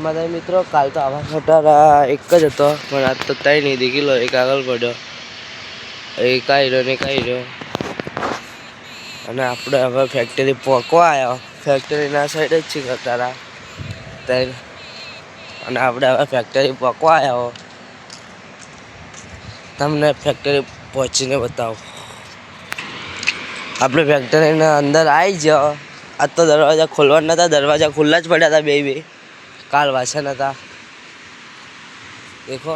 મારા મિત્રો કાલ તો આવા મોટર એક જ હતો પણ આજ તો ત્રણ નહીં દેખી લો. એક આગળ પડ્યો, એક આવ્યો ને એક આવ્યો. અને આપણે હવે ફેક્ટરી પહોંચવા આવ્યો. ફેક્ટરીના સાઈડ જ છે કટારા ત્રણ. અને આપણે હવે ફેક્ટરી પહોંચવા આવ્યો. તમને ફેક્ટરી પહોંચીને બતાવો. આપણે ફેક્ટરીના અંદર આવી જાઓ. આજ તો દરવાજા ખોલવા નતા, દરવાજા ખુલ્લા જ પડ્યા હતા બે કાલ વાસણ હતા. દેખો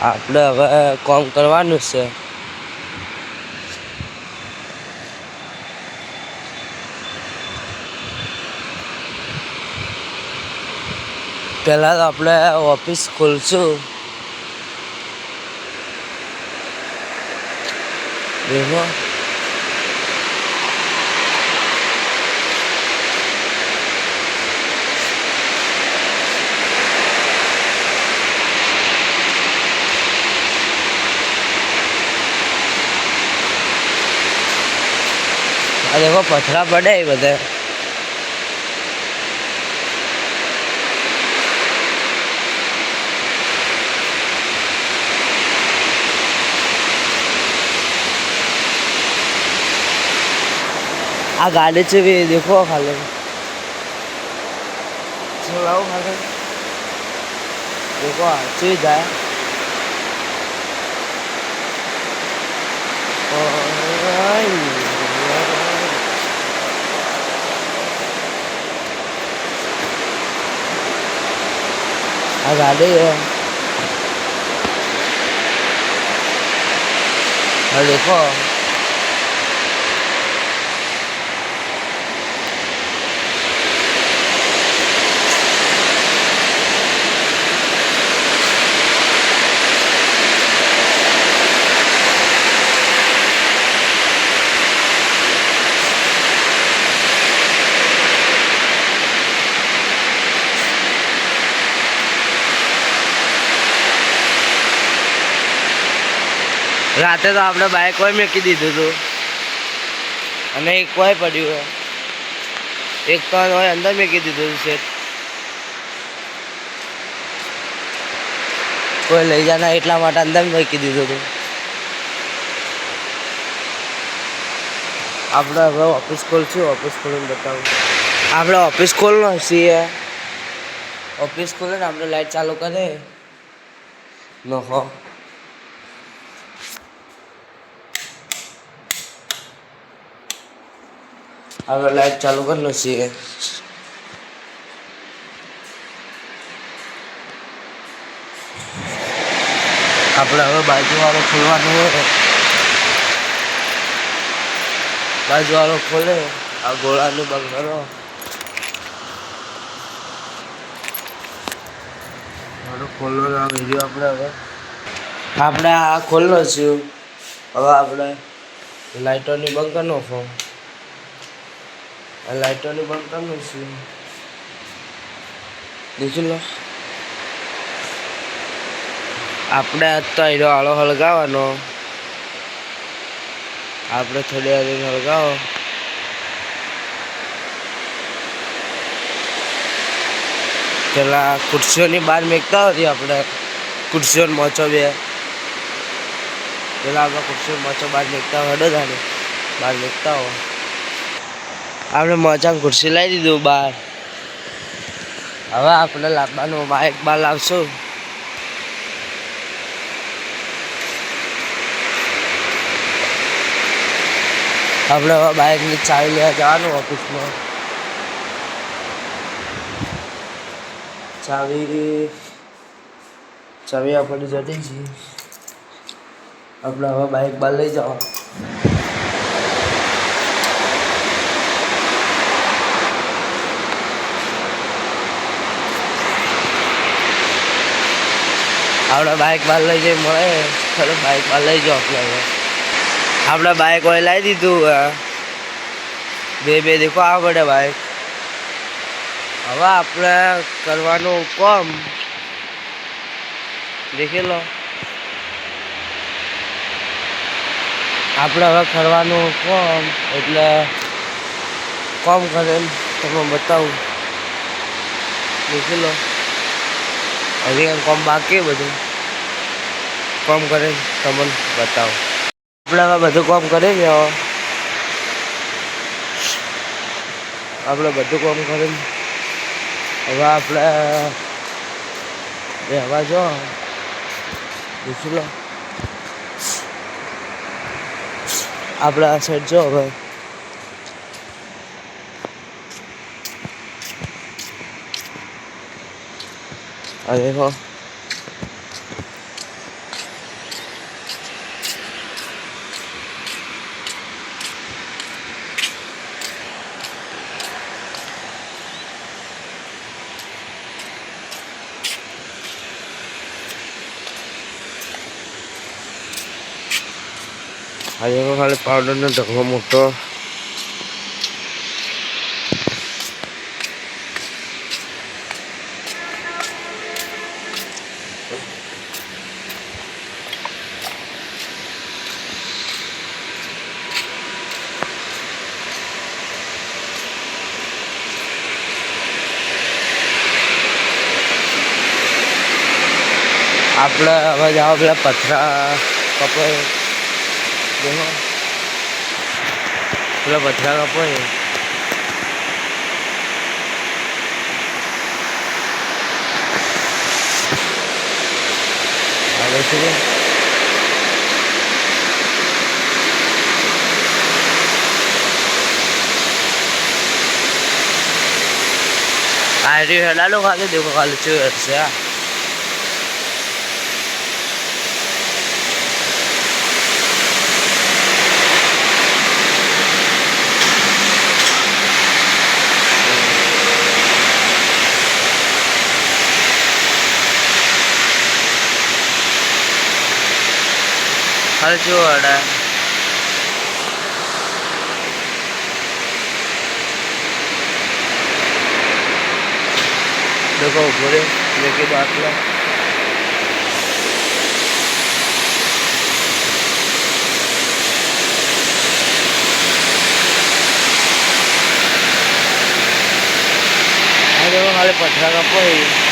આપણે હવે કામ કરવાનું છે. પહેલા તો આપણે ઓફિસ ખોલશું. દેખો આ દેખો પથરા પડે એ બધે. આ ગાડી છે भी देखो खाली चलाओ खाली देखो अच्छी जाए. आ गाड़ी है देखो રાતે તો આપણે બાઇક કોઈ મૂકી દીધું હતું અને એક કોઈ પડ્યું. એક તો હોય અંદર મૂકી દીધું છે. કોઈ લઈ જના એટલા માટે અંદર મૂકી દીધું હતું. આપણે હવે ઓફિસ ખોલશું. ઓફિસ ખોલીને બતાવું. આપણે ઓફિસ ખોલનો છીએ. ઓફિસ ખોલે ને આપણે લાઈટ ચાલુ કરે નો હો. હવે લાઈટ ચાલુ કરેલો છીએ. આપણે હવે બાજુવાળો ખોલવાનું હોય. બાજુવાળો ખોલે આ ગોળાનું બંધ કરો. ખોલવાનો આ વિડીયો આપણે આ ખોલનો છું. હવે આપણે લાઇટોની બંધ કરી નાખો. લાઇટોની બંધ કરવાનું છું. દેખી લો આપણે આજ તો હીરો આળો હળગાવવાનો. આપણે થોડી વાર હળગાવો. પેલા ખુરશીઓની બહાર મેકતા હતી આપણે. ખુરશીઓ મોચો બે પેલા આપણે ખુરશીઓ મોચો બહાર મેકતા હોય. હડો જાણે બહાર મેકતા હો. આપણે મોચામાં ખુરશી લાવી દીધું બહાર. હવે આપણે લાવવાનું બાઇક બહાર લાવશું. આપણે હવે બાઇકની ચાવી લેવા જવાનું ઓફિસમાં. ચાવી આપણે જતી છીએ. આપણે હવે બાઇક બહાર લઈ જવાનું. આપણે બાઇક બહાર લઈ જઈ મળે. ચલો બાઇક બહાર લઈ જાઓ. આપણે બાઇક હોય લાવી દીધું. બે દેખો આ પડે બાઇક. હવે આપણે કરવાનું કામ દેખી લો. આપણે હવે કરવાનું કોમ એટલે કોમ કરે તમે બતાવું દેખી લો હજી કોમ બાકી બધું કોમ કરે તમને બતાવું આપણે હવે બધું કોમ કરી ગયા આપણે બધું કામ કરીને હવે આપણે રહેવા જો પૂછી લો આપણે આ સાઈડ જો હવે આ દેખો આજે ખાલી પાવડરનો ઢગલો મોટો આપણે હવે જાઓ પેલા પથરા કપાય દેખો પેલા પથરા કપાય આવે છે आयरी हेला लो खाली देखो खाली चेयर से खाली चेयर देखो पूरे लेके बात लो देखो खाली पथरा का पोई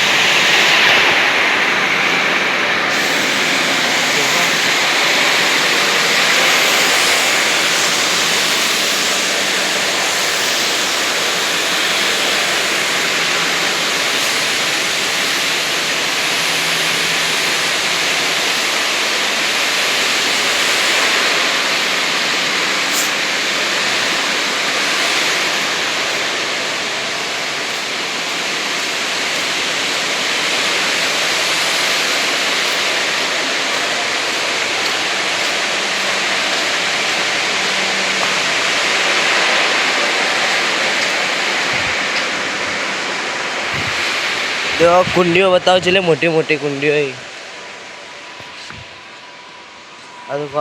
जो कुंडियों बताओ चले मोटी मोटी कुंडियों ही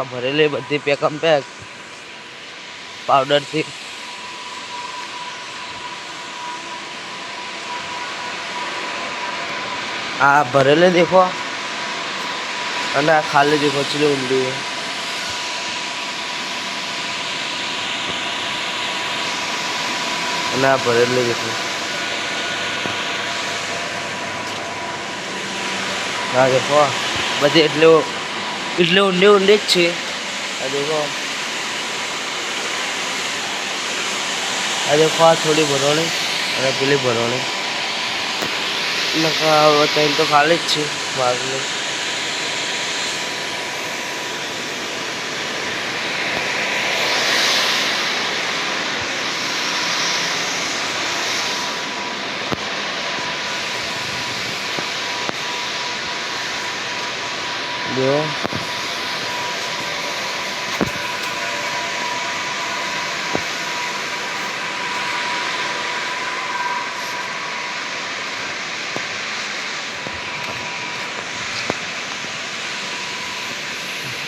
भरेली बधी पेकम पेक पाउडर थी आ भरेले देखो અને આ ખાલી देखो चले ઊંડી અને આ ભરેલે देखो ના देखो બધી એટલે ઊંડી ઊંડી જ છે આ देखो આ થોડી ભરવાની અને પેલી ભરવાની નકા તો ખાલી જ છે માગને જો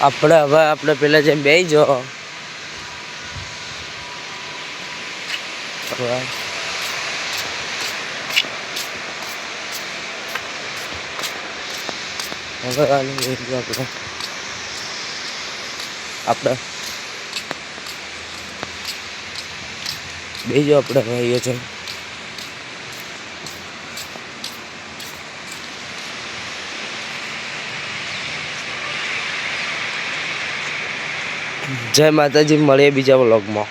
આપણે હવે આપણે પેલા જેમ બેસી જો હવે આપણે બીજો આપણે ભાઈએ છે જય માતાજી, મળીએ બીજા વ્લોગમાં.